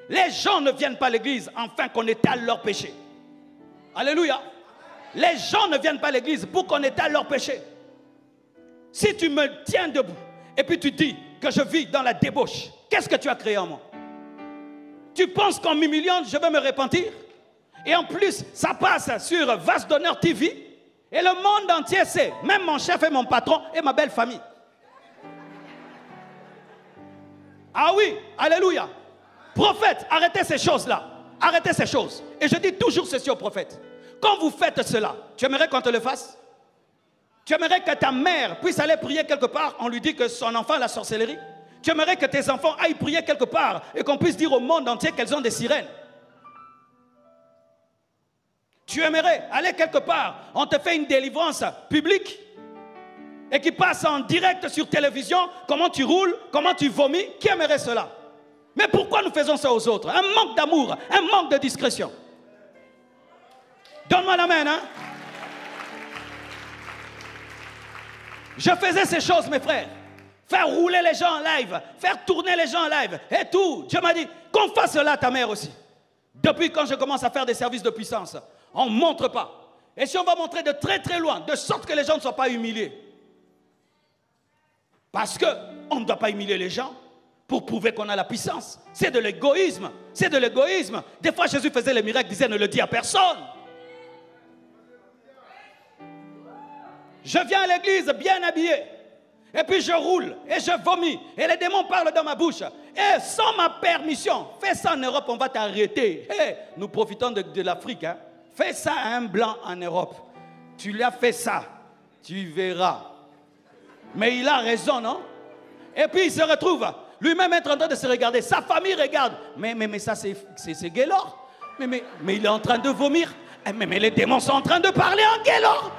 Les gens ne viennent pas à l'église afin qu'on étale leurs péchés. Alléluia. Les gens ne viennent pas à l'église pour qu'on étale leurs péchés. Si tu me tiens debout et puis tu dis que je vis dans la débauche, qu'est-ce que tu as créé en moi? Tu penses qu'en m'humiliant, je vais me repentir? Et en plus, ça passe sur Vase d'Honneur TV et le monde entier sait, même mon chef et mon patron et ma belle famille. Ah oui, alléluia. Prophète, arrêtez ces choses-là. Arrêtez ces choses. Et je dis toujours ceci aux prophètes. Quand vous faites cela, tu aimerais qu'on te le fasse? Tu aimerais que ta mère puisse aller prier quelque part, on lui dit que son enfant a la sorcellerie? Tu aimerais que tes enfants aillent prier quelque part et qu'on puisse dire au monde entier qu'elles ont des sirènes? Tu aimerais aller quelque part, on te fait une délivrance publique et qui passe en direct sur télévision, comment tu roules, comment tu vomis? Qui aimerait cela? Mais pourquoi nous faisons ça aux autres? Un manque d'amour, un manque de discrétion. Donne-moi l'amen, hein? Je faisais ces choses, mes frères. Faire rouler les gens en live, faire tourner les gens en live et tout. Dieu m'a dit qu'on fasse cela à ta mère aussi. Depuis quand je commence à faire des services de puissance, on ne montre pas. Et si on va montrer de très très loin, de sorte que les gens ne soient pas humiliés. Parce qu'on ne doit pas humilier les gens pour prouver qu'on a la puissance. C'est de l'égoïsme. C'est de l'égoïsme. Des fois Jésus faisait les miracles, disait ne le dis à personne. Je viens à l'église bien habillé. Et puis je roule et je vomis. Et les démons parlent dans ma bouche. Et sans ma permission, fais ça en Europe, on va t'arrêter. Hey, nous profitons de l'Afrique. Hein. Fais ça à un blanc en Europe. Tu lui as fait ça. Tu verras. Mais il a raison, non? Et puis il se retrouve. Lui-même est en train de se regarder. Sa famille regarde. Mais ça, c'est Gaylord. Mais il est en train de vomir. Mais les démons sont en train de parler en Gaylord.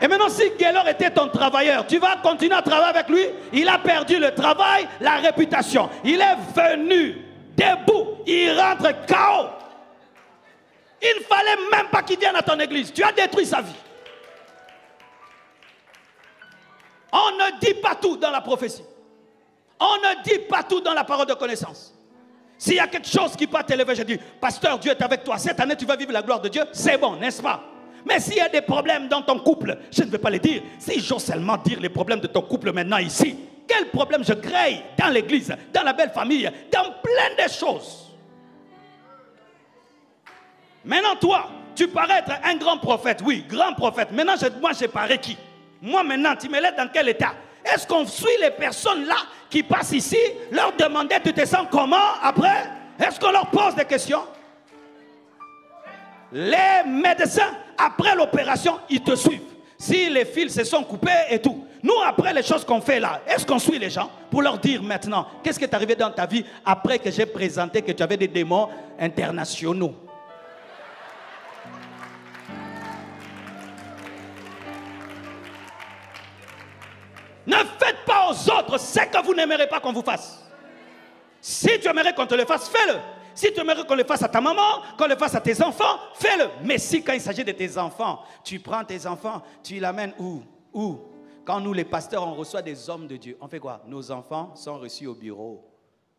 Et maintenant, si Gaylord était ton travailleur, tu vas continuer à travailler avec lui. Il a perdu le travail, la réputation. Il est venu debout. Il rentre KO. Il ne fallait même pas qu'il vienne à ton église. Tu as détruit sa vie. On ne dit pas tout dans la prophétie. On ne dit pas tout dans la parole de connaissance. S'il y a quelque chose qui peut t'élever, je dis, pasteur, Dieu est avec toi. Cette année, tu vas vivre la gloire de Dieu. C'est bon, n'est-ce pas? Mais s'il y a des problèmes dans ton couple, je ne vais pas les dire. Si j'ose seulement dire les problèmes de ton couple maintenant ici, quel problème je crée dans l'église, dans la belle famille, dans plein de choses. Maintenant, toi, tu parais être un grand prophète. Oui, grand prophète. Maintenant, moi, je parais qui? Moi, maintenant, tu me laisses dans quel état? Est-ce qu'on suit les personnes là qui passent ici, leur demander tu te sens comment après? Est-ce qu'on leur pose des questions? Les médecins, après l'opération, ils te suivent. Si les fils se sont coupés et tout. Nous, après les choses qu'on fait là, est-ce qu'on suit les gens pour leur dire maintenant, qu'est-ce qui est arrivé dans ta vie après que j'ai présenté que tu avais des démons internationaux? Ne faites pas aux autres ce que vous n'aimerez pas qu'on vous fasse. Si tu aimerais qu'on te le fasse, fais-le. Si tu aimerais qu'on le fasse à ta maman, qu'on le fasse à tes enfants, fais-le. Mais si quand il s'agit de tes enfants, tu prends tes enfants, tu l'amènes où? Quand nous les pasteurs, on reçoit des hommes de Dieu, on fait quoi? Nos enfants sont reçus au bureau.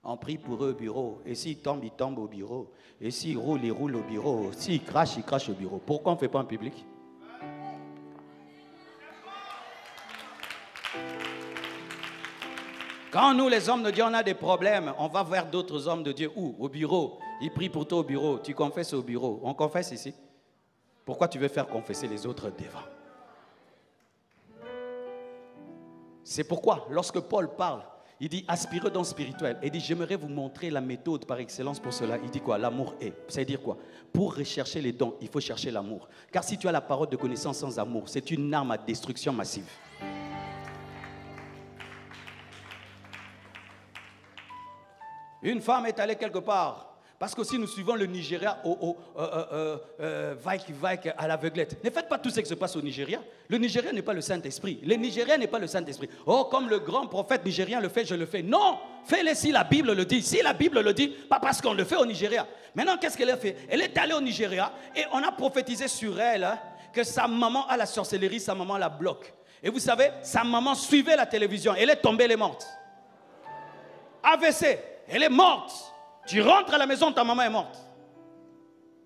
On prie pour eux au bureau. Et s'ils tombent, ils tombent au bureau. Et s'ils roulent, ils roulent au bureau. S'ils crachent, ils crachent au bureau. Pourquoi on ne fait pas en public? Quand nous, les hommes de Dieu, on a des problèmes, on va vers d'autres hommes de Dieu. Où? Au bureau. Ils prient pour toi au bureau. Tu confesses au bureau. On confesse ici. Pourquoi tu veux faire confesser les autres devant? C'est pourquoi, lorsque Paul parle, il dit aspirez donc spirituel. Il dit j'aimerais vous montrer la méthode par excellence pour cela. Il dit quoi? L'amour est. Ça veut dire quoi? Pour rechercher les dons, il faut chercher l'amour. Car si tu as la parole de connaissance sans amour, c'est une arme à destruction massive. Une femme est allée quelque part, parce que si nous suivons le Nigeria à l'aveuglette. Ne faites pas tout ce qui se passe au Nigeria. Le Nigeria n'est pas le Saint-Esprit. Le Nigeria n'est pas le Saint-Esprit. Oh, comme le grand prophète nigérien le fait, je le fais. Non, fais-le si la Bible le dit. Si la Bible le dit, pas parce qu'on le fait au Nigeria. Maintenant, qu'est-ce qu'elle a fait? Elle est allée au Nigeria et on a prophétisé sur elle que sa maman a la sorcellerie, sa maman la bloque. Et vous savez, sa maman suivait la télévision. Elle est tombée, elle est morte. AVC. Elle est morte. Tu rentres à la maison, ta maman est morte.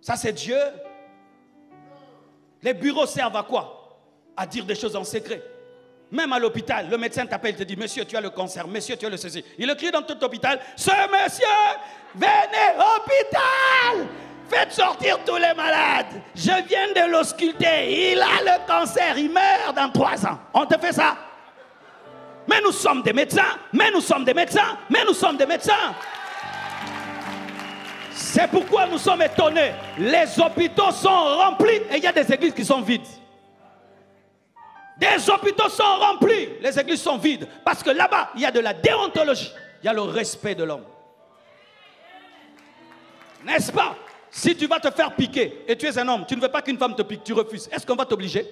Ça, c'est Dieu. Les bureaux servent à quoi? À dire des choses en secret. Même à l'hôpital, le médecin t'appelle et te dit, monsieur, tu as le cancer, monsieur, tu as le ceci. Il crie dans tout l'hôpital, ce monsieur, venez au hôpital, faites sortir tous les malades. Je viens de l'ausculter, il a le cancer, il meurt dans 3 ans. On te fait ça? Mais nous sommes des médecins, mais nous sommes des médecins, mais nous sommes des médecins. C'est pourquoi nous sommes étonnés. Les hôpitaux sont remplis et il y a des églises qui sont vides. Des hôpitaux sont remplis, les églises sont vides. Parce que là-bas, il y a de la déontologie. Il y a le respect de l'homme. N'est-ce pas? Si tu vas te faire piquer et tu es un homme, tu ne veux pas qu'une femme te pique, tu refuses. Est-ce qu'on va t'obliger?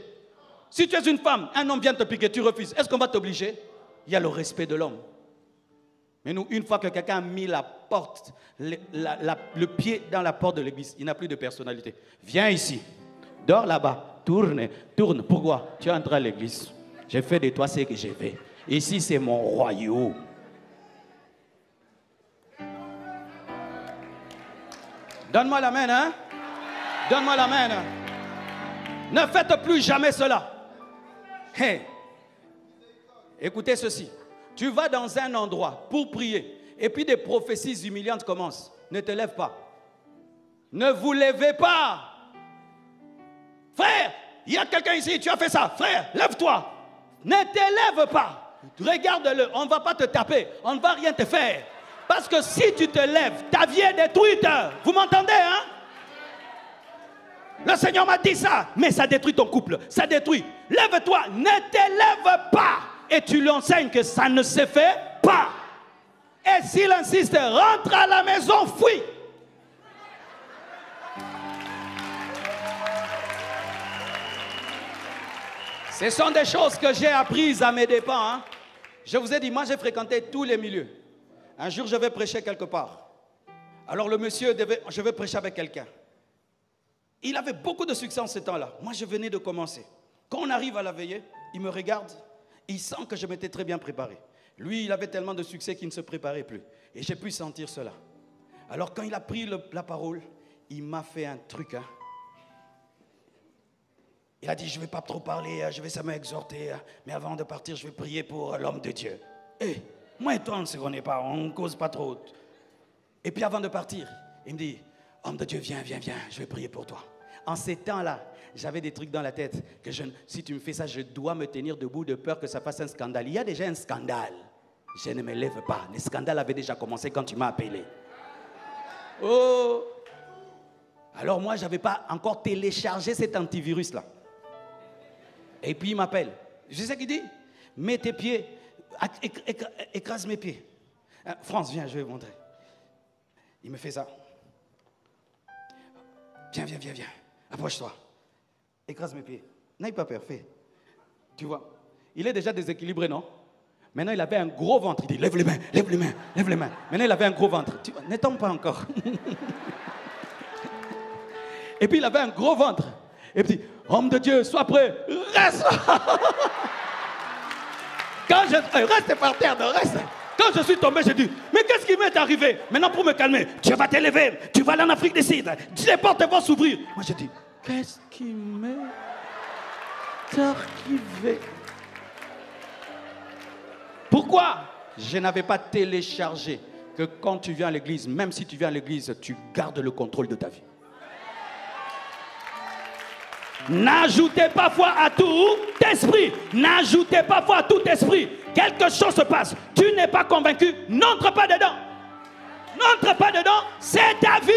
Si tu es une femme, un homme vient te piquer, tu refuses. Est-ce qu'on va t'obliger? Il y a le respect de l'homme. Mais nous, une fois que quelqu'un a mis la porte, le pied dans la porte de l'église, il n'a plus de personnalité. Viens ici, dors là-bas. Tourne. Pourquoi? Tu es entré à l'église. J'ai fait de toi ce que j'ai fait. Ici, c'est mon royaume. Donne-moi la main, hein? Donne-moi la main. Ne faites plus jamais cela. Hey. Écoutez ceci. Tu vas dans un endroit pour prier et puis des prophéties humiliantes commencent. Ne te lève pas. Ne vous levez pas. Frère, il y a quelqu'un ici, tu as fait ça. Frère, lève-toi. Ne te lève pas. Regarde-le, on ne va pas te taper. On ne va rien te faire. Parce que si tu te lèves, ta vie est détruite. Vous m'entendez, hein? Le Seigneur m'a dit ça. Mais ça détruit ton couple. Ça détruit. Lève-toi, ne te lève pas. Et tu lui enseignes que ça ne se fait pas. Et s'il insiste, rentre à la maison, fuis. Ce sont des choses que j'ai apprises à mes dépens. Hein. Je vous ai dit, moi j'ai fréquenté tous les milieux. Un jour, je vais prêcher quelque part. Alors le monsieur, je vais prêcher avec quelqu'un. Il avait beaucoup de succès en ce temps-là. Moi, je venais de commencer. Quand on arrive à la veillée, il me regarde. Il sent que je m'étais très bien préparé. Lui, il avait tellement de succès qu'il ne se préparait plus. Et j'ai pu sentir cela. Alors quand il a pris la parole, il m'a fait un truc. Hein. Il a dit, je ne vais pas trop parler, je vais seulement exhorter. Mais avant de partir, je vais prier pour l'homme de Dieu. Et moi et toi, on ne se connaît pas, on ne cause pas trop. Et puis avant de partir, il me dit, homme de Dieu, viens, je vais prier pour toi. En ces temps-là, j'avais des trucs dans la tête que si tu me fais ça, je dois me tenir debout de peur que ça fasse un scandale. Il y a déjà un scandale. Je ne me lève pas. Le scandale avait déjà commencé quand tu m'as appelé. Oh! Alors moi, je n'avais pas encore téléchargé cet antivirus-là. Et puis il m'appelle. Je sais ce qu'il dit. Mets tes pieds, écrase mes pieds. France, viens, je vais vous montrer. Il me fait ça. Viens. Approche-toi. Écrase mes pieds. N'aie pas peur, fais. Tu vois, il est déjà déséquilibré, non? Maintenant, il avait un gros ventre. Il dit, lève les mains. Maintenant, il avait un gros ventre. Ne tombe pas encore. Et puis, il avait un gros ventre. Et puis, homme de Dieu, sois prêt. Reste. Reste par terre, reste. Quand je suis tombé, j'ai dit, mais qu'est-ce qui m'est arrivé? Maintenant, pour me calmer, tu vas t'élever. Tu vas aller en Afrique du Sud. Les portes vont s'ouvrir. Moi, j'ai dit, qu'est-ce qui m'est arrivé? Pourquoi? Je n'avais pas téléchargé que quand tu viens à l'église, même si tu viens à l'église, tu gardes le contrôle de ta vie. N'ajoutez pas foi à tout esprit. N'ajoutez pas foi à tout esprit. Quelque chose se passe. Tu n'es pas convaincu. N'entre pas dedans. N'entre pas dedans. C'est ta vie.